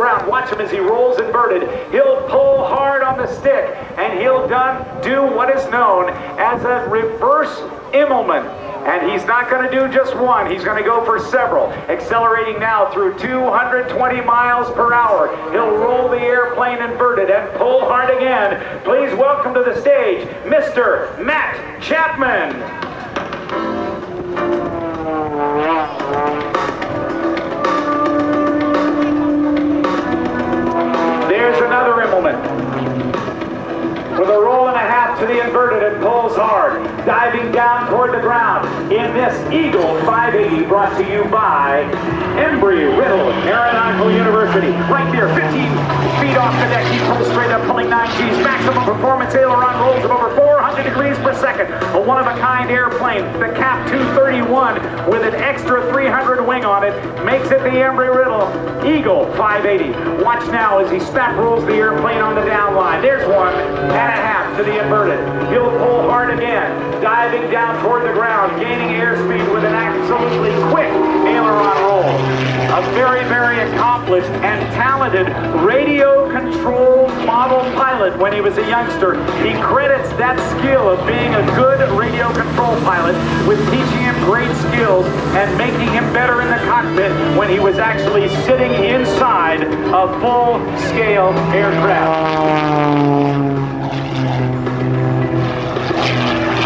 ground. Watch him as he rolls inverted. He'll pull hard on the stick, and he'll do what is known as a reverse Immelman. And he's not going to do just one, he's going to go for several. Accelerating now through 220 miles per hour. He'll roll the airplane inverted and pull hard again. Please welcome to the stage, Mr. Matt Chapman. There's another Immelman. With a roll and a half to the inverted and pulls hard, diving down toward the ground in this Eagle 580 brought to you by Embry-Riddle Aeronautical University. Right there, 15 feet off the deck, he pulls straight up, pulling 9 Gs. Maximum performance aileron rolls of over 400 degrees per second. A one-of-a-kind airplane, the CAP 231 with an extra 300 wing on it, makes it the Embry-Riddle Eagle 580. Watch now as he snap rolls the airplane on the down line. There's one and a half to the inverted. He'll pull hard again, diving down toward the ground, gaining airspeed with an absolutely quick aileron roll. A very, very accomplished and talented radio-controlled model pilot when he was a youngster. He credits that skill of being a good radio control pilot with teaching him great skills and making him better in the cockpit when he was actually sitting inside a full-scale aircraft.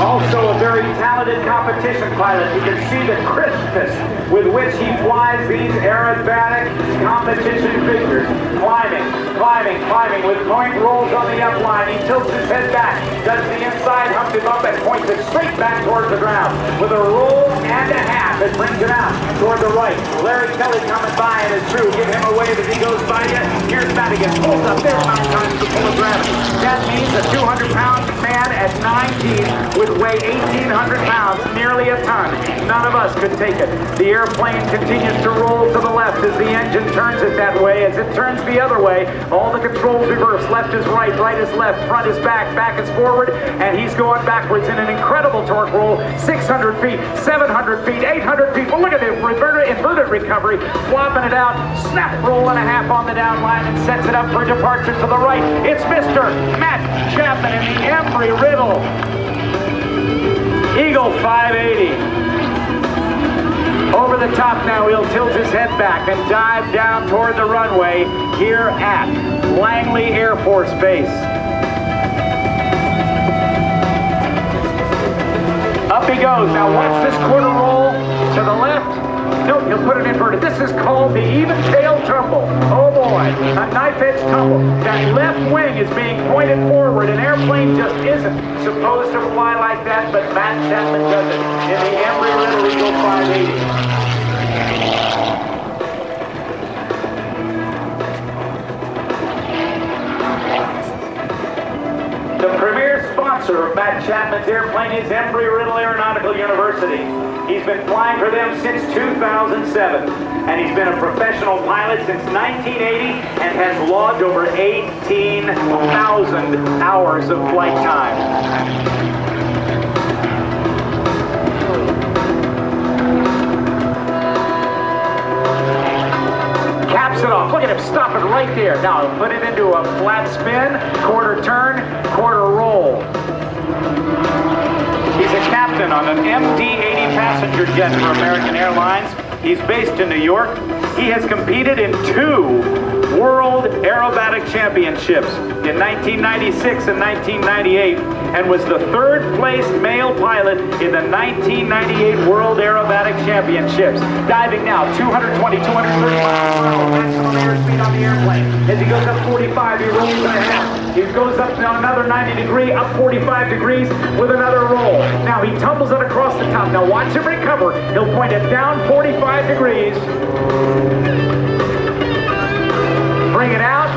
Also a very talented competition pilot. You can see the crispness with which he flies these aerobatic competition figures. Climbing, climbing, climbing with point rolls on the upline. He tilts his head back, does the inside Humpty Bump and points it straight back towards the ground. With a roll and a half, it brings it out toward the right. Larry Kelly coming by and his crew give him a wave as he goes by you. Here's Madigan, pulls up there 9 times the pull of gravity. That means a 200-pound man at 9 Gs would weigh 1,800 pounds, nearly a ton. None of us could take it. The airplane continues to roll to the left as the engine turns it that way. As it turns the other way, all the controls reverse. Left is right is left, front is back is forward, and he's going backwards in an incredible torque roll. 600 feet, 700 feet, 800 feet. Well, look at the inverted recovery, flopping it out, snap roll and a half on the down line and sets it up for departure to the right. It's Mr. Matt Chapman in the Embry-Riddle Eagle 580. Over the top now, he'll tilt his head back and dive down toward the runway here at Langley Air Force Base. Up he goes. Now watch this quarter roll to the left. No, he'll put it inverted. This is called the even tail tumble. Oh boy, a knife edge tumble. That left wing is being pointed forward. An airplane just isn't supposed to fly like that, but Matt Chapman does it in the Embry-Riddle Eagle 580. The premier sponsor of Matt Chapman's airplane is Embry-Riddle Aeronautical University. He's been flying for them since 2007, and he's been a professional pilot since 1980 and has logged over 18,000 hours of flight time. Caps it off. Look at him stop it right there. Now put it into a flat spin, quarter turn, quarter roll. He's a captain on an MD-80 passenger jet for American Airlines. He's based in New York. He has competed in 2 World Aerobatic Championships in 1996 and 1998 and was the 3rd place male pilot in the 1998 World Aerobatic Championships. Diving now, 220, 230 miles per hour, maximum airspeed on the airplane. As he goes up 45, he rolls and a half. He goes up now another 90 degree, up 45 degrees with another roll. Now he tumbles it across the top. Now watch him recover. He'll point it down 45 degrees. Bring it out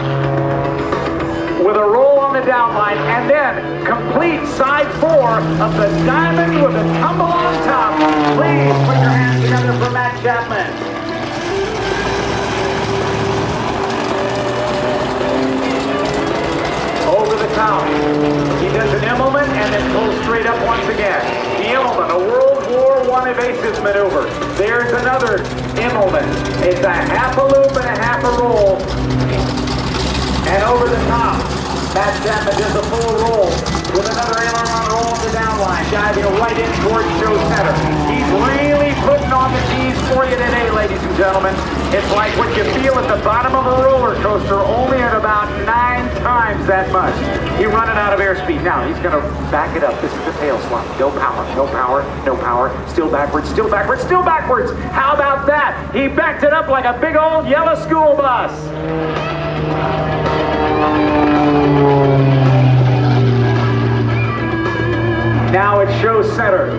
with a roll on the down line, and then complete side 4 of the diamond with a tumble on top. Please put your hands together for Matt Chapman. Over the top. He does an Immelman and then pulls straight up once again. The Immelman, a World War I evasive maneuver. There's another Immelman. It's a half a loop and a half a roll. Matt Chapman does a full roll with another aileron roll on the downline, diving right in towards show center. He's really putting on the G's for you today, ladies and gentlemen. It's like what you feel at the bottom of a roller coaster, only at about 9 times that much. He's running out of airspeed. Now he's going to back it up. This is the tail slump. No power, no power, no power. Still backwards, still backwards, still backwards. How about that? He backed it up like a big old yellow school bus. Now it shows center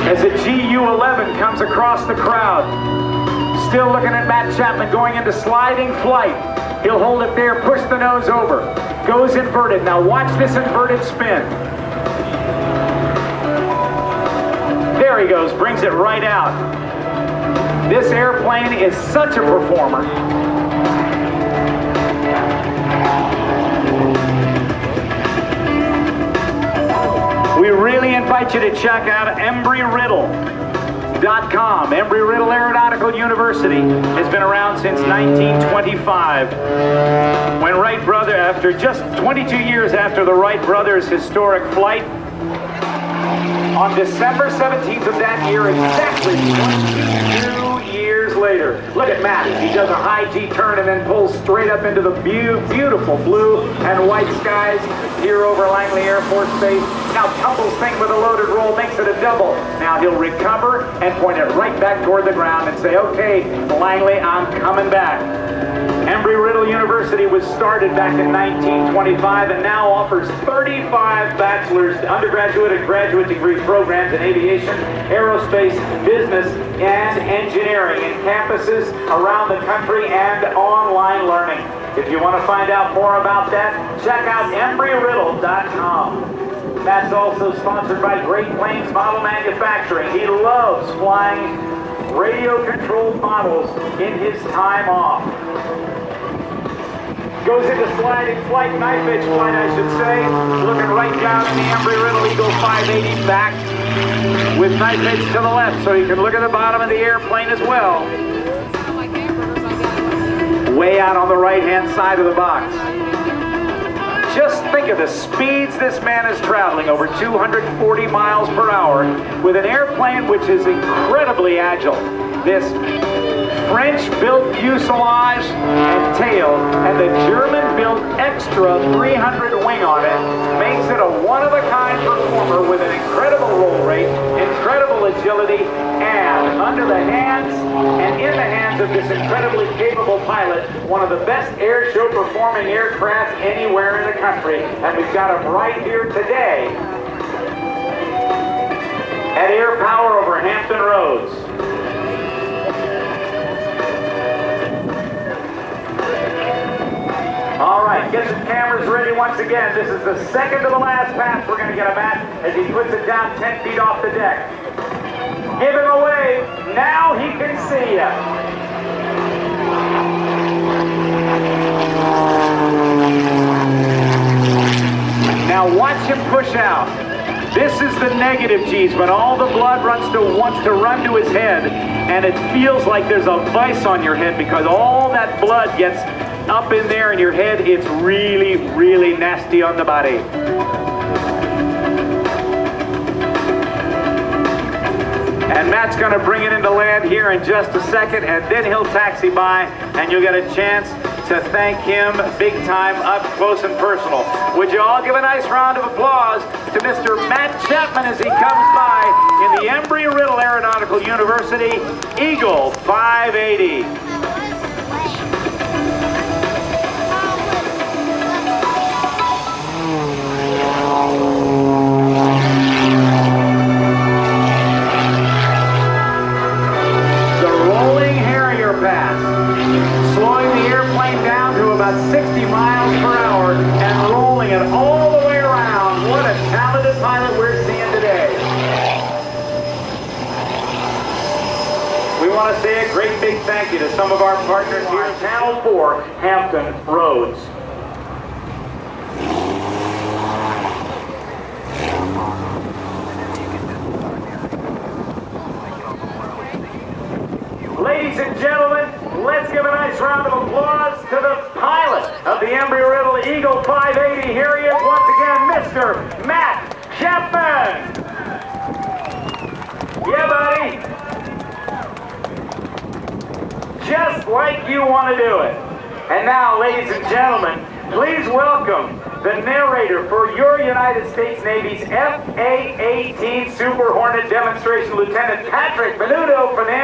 as a GU-11 comes across the crowd. Still looking at Matt Chapman going into sliding flight. He'll hold it there, push the nose over. Goes inverted. Now watch this inverted spin. There he goes, brings it right out. This airplane is such a performer. We really invite you to check out Embry-Riddle.com. Embry-Riddle Aeronautical University has been around since 1925. When Wright brother, after just 22 years after the Wright brothers' historic flight, on December 17th of that year, exactly 22 years later. Look at Matt. He does a high G turn and then pulls straight up into the beautiful blue and white skies here over Langley Air Force Base. Now tumbles thing with a loaded roll, makes it a double. Now he'll recover and point it right back toward the ground and say, okay, Langley, I'm coming back. Embry-Riddle University was started back in 1925 and now offers 35 bachelor's, undergraduate, and graduate degree programs in aviation, aerospace, business, and engineering in campuses around the country and online learning. If you want to find out more about that, check out Embry-Riddle.com. That's also sponsored by Great Plains Model Manufacturing. He loves flying radio-controlled models in his time off. Goes into sliding flight, knife edge flight, I should say. Looking right down in the Embry-Riddle Eagle 580 back with knife edge to the left, so you can look at the bottom of the airplane as well. Way out on the right-hand side of the box. Just think of the speeds this man is traveling, over 240 miles per hour, with an airplane which is incredibly agile. This French-built fuselage and tail, and the German-built extra 300 wing on it, makes it a one-of-a-kind performer with an incredible roll rate, incredible agility, and under the hands and in the hands of this incredibly capable pilot, one of the best air show performing aircraft anywhere in the country. And we've got him right here today at AirPower over Hampton Roads. All right, get some cameras ready once again. This is the second to the last pass we're going to get him at as he puts it down 10 feet off the deck. Give him away. Now he can see you. Now watch him push out. This is the negative G's, when all the blood wants to run to his head, and it feels like there's a vice on your head because all that blood gets up in there in your head. It's really, really nasty on the body. And Matt's going to bring it into land here in just a second, and then he'll taxi by, and you'll get a chance to thank him big time, up close and personal. Would you all give a nice round of applause to Mr. Matt Chapman as he comes by in the Embry-Riddle Aeronautical University Eagle 580. Slowing the airplane down to about 60 miles per hour and rolling it all the way around. What a talented pilot we're seeing today. We want to say a great big thank you to some of our partners here in Channel 4, Hampton Roads. Ladies and gentlemen, let's give a nice round of applause to the pilot of the Embry-Riddle Eagle 580. Instructor Matt Chapman. Yeah, buddy. Just like you want to do it. And now, ladies and gentlemen, please welcome the narrator for your United States Navy's FA-18 Super Hornet demonstration, Lieutenant Patrick Menudo Fernandez.